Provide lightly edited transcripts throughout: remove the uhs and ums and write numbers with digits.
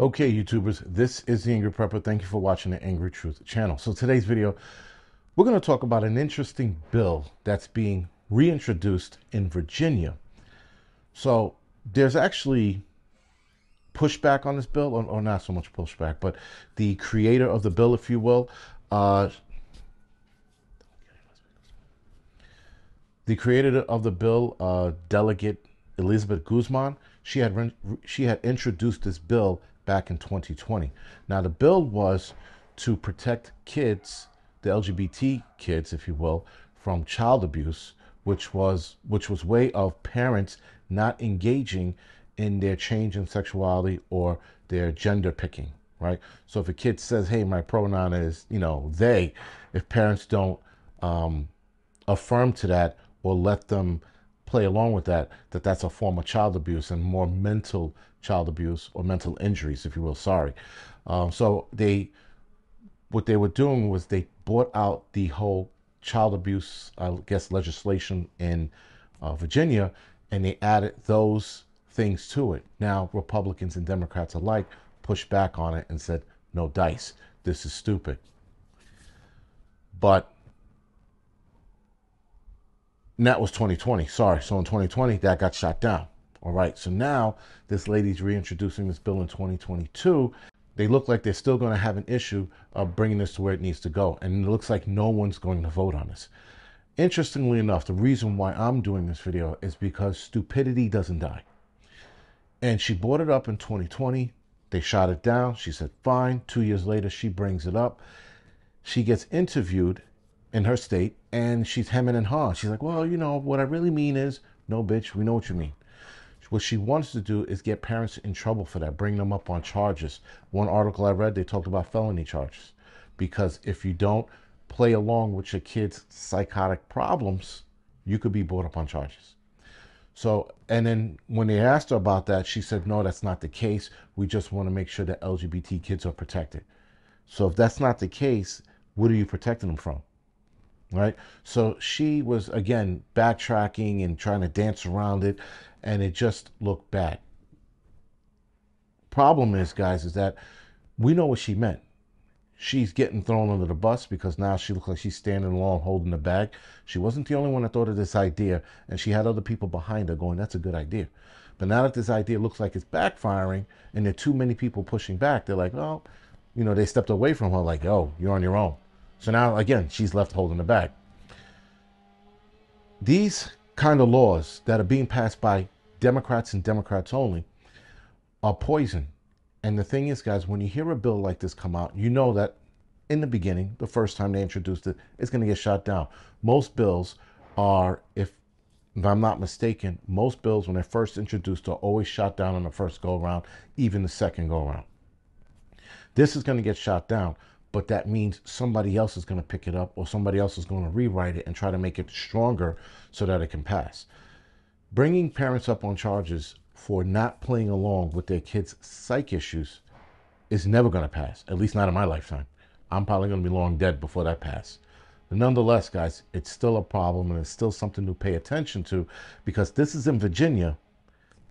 Okay, YouTubers, this is the Angry Prepper. Thank you for watching the Angry Truth channel. So today's video, we're going to talk about an interesting bill that's being reintroduced in Virginia. So there's actually pushback on this bill, or not so much pushback, but the creator of the bill, if you will, the creator of the bill, Delegate Elizabeth Guzman, she had introduced this bill back in 2020. Now the bill was to protect kids, the LGBT kids, if you will, from child abuse, which was way of parents not engaging in their change in sexuality or their gender picking, right? So if a kid says, "Hey, my pronoun is, they," if parents don't affirm to that or let them play along with that, that's a form of child abuse and more mental child abuse or mental injuries, if you will. Sorry. So what they were doing was they brought out the whole child abuse, I guess, legislation in Virginia, and they added those things to it. Now, Republicans and Democrats alike pushed back on it and said, "No dice. This is stupid." But and that was 2020. Sorry. So in 2020, that got shot down. All right. So now this lady's reintroducing this bill in 2022. They look like they're still going to have an issue of bringing this to where it needs to go. And it looks like no one's going to vote on this. Interestingly enough, the reason why I'm doing this video is because stupidity doesn't die. And she brought it up in 2020. They shot it down. She said, fine. 2 years later, she brings it up. She gets interviewed in her state, and she's hemming and hawing. She's like, well, what I really mean is, no, bitch, we know what you mean. What she wants to do is get parents in trouble for that, bring them up on charges. One article I read, they talked about felony charges. Because if you don't play along with your kid's psychotic problems, you could be brought up on charges. So, and then when they asked her about that, she said, no, that's not the case. We just want to make sure that LGBT kids are protected. So if that's not the case, what are you protecting them from? Right? So she was, again, backtracking and trying to dance around it, and it just looked bad. Problem is, guys, is that we know what she meant. She's getting thrown under the bus because now she looks like she's standing alone holding the bag. She wasn't the only one that thought of this idea, and she had other people behind her going, that's a good idea. But now that this idea looks like it's backfiring and there are too many people pushing back, they're like, oh, they stepped away from her like, oh, you're on your own. So now, again, she's left holding the bag. These kind of laws that are being passed by Democrats and Democrats only are poison. And the thing is, guys, when you hear a bill like this come out, you know that in the beginning, the first time they introduced it, it's going to get shot down. Most bills are, if I'm not mistaken, most bills when they're first introduced are always shot down on the first go around, even the second go around. This is going to get shot down, but that means somebody else is going to pick it up, or somebody else is going to rewrite it and try to make it stronger so that it can pass. Bringing parents up on charges for not playing along with their kids' psych issues is never going to pass, at least not in my lifetime. I'm probably going to be long dead before that passes. But nonetheless, guys, it's still a problem, and it's still something to pay attention to, because this is in Virginia.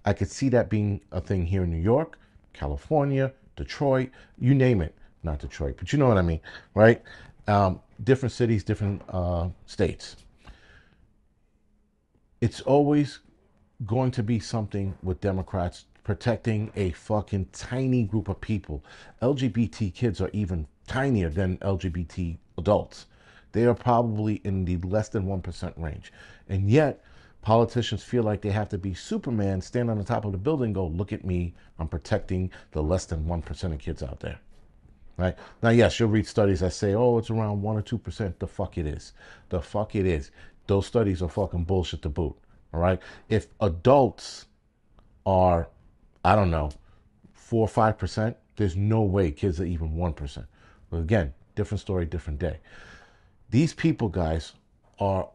I could see that being a thing here in New York, California, Detroit, you name it. Not Detroit, but you know what I mean, right? Different cities, different states. It's always going to be something with Democrats protecting a fucking tiny group of people. LGBT kids are even tinier than LGBT adults. They are probably in the less than 1% range. And yet, politicians feel like they have to be Superman, stand on the top of the building and go, look at me, I'm protecting the less than 1% of kids out there. Right? Now, yes, you'll read studies that say, oh, it's around 1 or 2%. The fuck it is. The fuck it is. Those studies are fucking bullshit to boot. All right? If adults are, I don't know, 4 or 5%, there's no way kids are even 1%. But again, different story, different day. These people, guys, are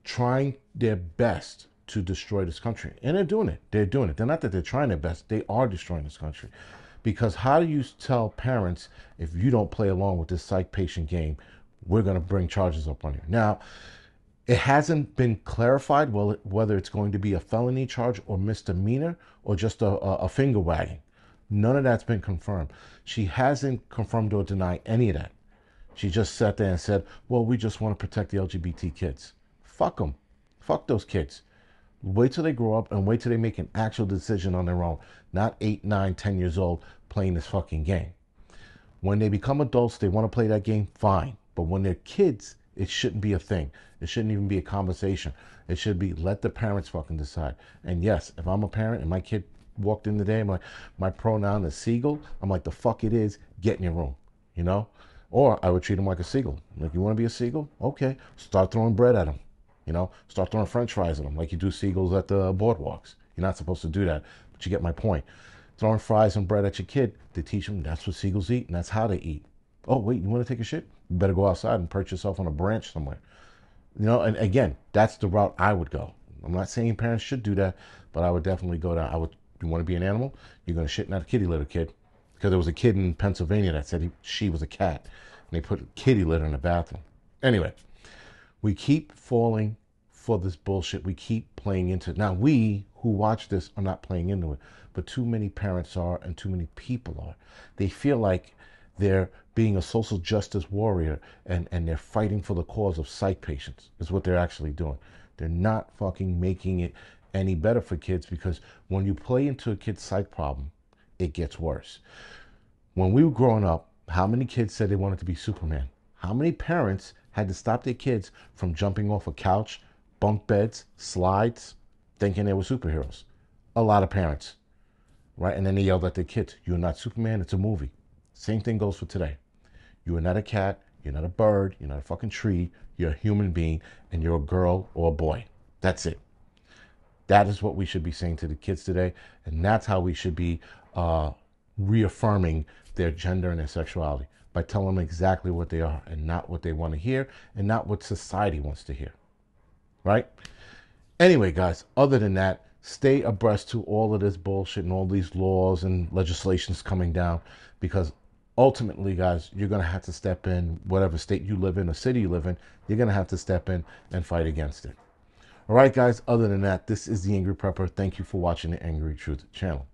trying their best to destroy this country. And they're doing it. They're doing it. They're not that they're trying their best. They are destroying this country. Because how do you tell parents, if you don't play along with this psych patient game, we're going to bring charges up on you? Now, it hasn't been clarified whether it's going to be a felony charge or misdemeanor or just a finger wagging. None of that's been confirmed. She hasn't confirmed or denied any of that. She just sat there and said, well, we just want to protect the LGBT kids. Fuck them. Fuck those kids. Wait till they grow up and wait till they make an actual decision on their own. Not 8, 9, 10 years old playing this fucking game. When they become adults, they want to play that game, fine. But when they're kids, it shouldn't be a thing. It shouldn't even be a conversation. It should be let the parents fucking decide. And yes, if I'm a parent and my kid walked in today, I'm like, my pronoun is seagull, I'm like, the fuck it is, get in your room, you know? Or I would treat him like a seagull. Like, you want to be a seagull? Okay. Start throwing bread at him. You know, start throwing french fries at them like you do seagulls at the boardwalks. You're not supposed to do that, but you get my point. Throwing fries and bread at your kid to teach them that's what seagulls eat and that's how they eat. Oh, wait, you want to take a shit? You better go outside and perch yourself on a branch somewhere. You know, and again, that's the route I would go. I'm not saying parents should do that, but I would definitely go down. You want to be an animal? You're going to shit in that kitty litter, kid. Because there was a kid in Pennsylvania that said she was a cat. And they put kitty litter in the bathroom. Anyway, we keep falling for this bullshit. We keep playing into it. Now, we who watch this are not playing into it, but too many parents are and too many people are. They feel like they're being a social justice warrior and they're fighting for the cause of psych patients is what they're actually doing. They're not fucking making it any better for kids, because when you play into a kid's psych problem, it gets worse. When we were growing up, how many kids said they wanted to be Superman? How many parents had to stop their kids from jumping off a couch, bunk beds, slides, thinking they were superheroes? A lot of parents, right? And then they yelled at their kids, you're not Superman, it's a movie. Same thing goes for today. You are not a cat, you're not a bird, you're not a fucking tree, you're a human being, and you're a girl or a boy. That's it. That is what we should be saying to the kids today, and that's how we should be reaffirming their gender and their sexuality, by telling them exactly what they are and not what they want to hear and not what society wants to hear, right? Anyway, guys, other than that, stay abreast to all of this bullshit and all these laws and legislations coming down, because ultimately, guys, you're going to have to step in, whatever state you live in or city you live in, you're going to have to step in and fight against it. All right, guys, other than that, this is The Angry Prepper. Thank you for watching the Angry Truth channel.